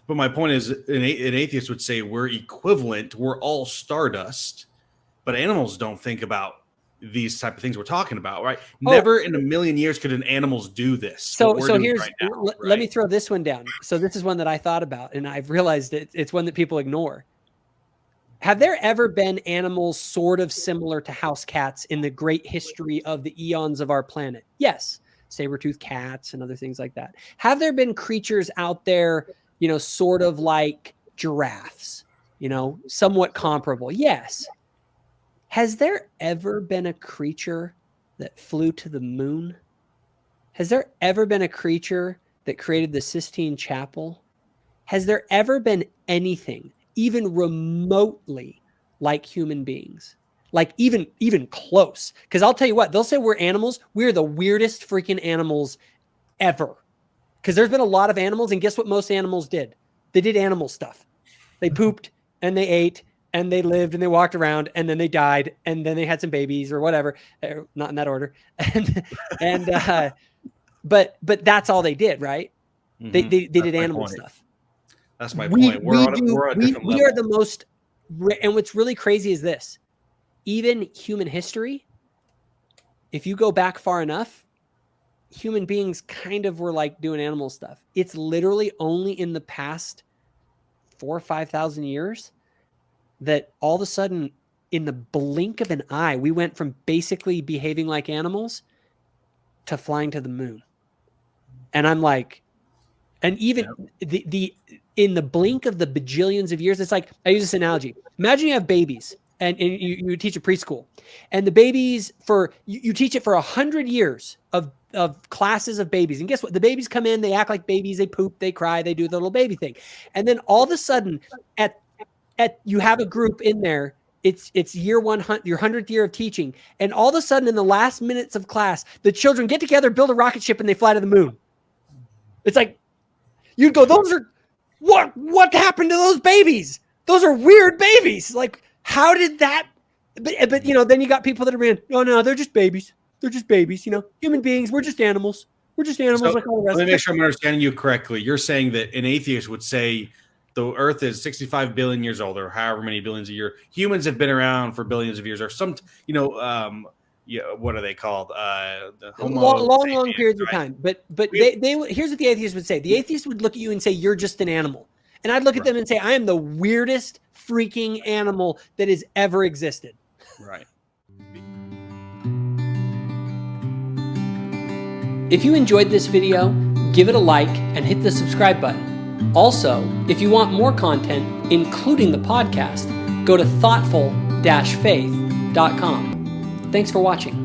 But my point is, an atheist would say we're equivalent. We're all stardust, but animals don't think about these type of things we're talking about, right? Never in a million years could an animals do this. So here's, right now, let me throw this one down. So this is one that I thought about, and I've realized it's one that people ignore. Have there ever been animals sort of similar to house cats in the great history of the eons of our planet? Yes. Saber-toothed cats and other things like that. Have there been creatures out there, you know, sort of like giraffes, you know, somewhat comparable? Yes. Has there ever been a creature that flew to the moon? Has there ever been a creature that created the Sistine Chapel? Has there ever been anything even remotely like human beings? Like even close? Because I'll tell you what, they'll say we're animals. We're the weirdest freaking animals ever. Because there's been a lot of animals, and guess what most animals did? They did animal stuff. They pooped and they ate and they lived and they walked around and then they died and then they had some babies or whatever. Not in that order. But that's all they did, right? Mm-hmm. They did animal stuff. That's my point. We are the most, and what's really crazy is this. Even human history, if you go back far enough, human beings kind of were like doing animal stuff. It's literally only in the past 4,000 or 5,000 years that all of a sudden, in the blink of an eye, we went from basically behaving like animals to flying to the moon. And I'm like, and even in the blink of the bajillions of years, it's like, I use this analogy. Imagine you have babies and you teach a preschool, and the babies you teach it for 100 years of classes of babies. And guess what? The babies come in, they act like babies, they poop, they cry, they do the little baby thing. And then all of a sudden you have a group in there. It's year 100, your 100th year of teaching. And all of a sudden in the last minutes of class, the children get together, build a rocket ship, and they fly to the moon. It's like, you'd go, those are, what happened to those babies? Those are weird babies. Like, how did that, but you know, then you got people that are being, oh no, they're just babies. They're just babies, you know, human beings. We're just animals. We're just animals. So, like all the rest. Let me make sure I'm understanding you correctly. You're saying that an atheist would say the earth is 65 billion years old, or however many billions a year. Humans have been around for billions of years, or some, you know, what are they called? Long periods of time. But they here's what the atheist would say. The atheist would look at you and say, you're just an animal. And I'd look at them and say, I am the weirdest freaking animal that has ever existed. Right. If you enjoyed this video, give it a like and hit the subscribe button. Also, if you want more content, including the podcast, go to thoughtful-faith.com. Thanks for watching.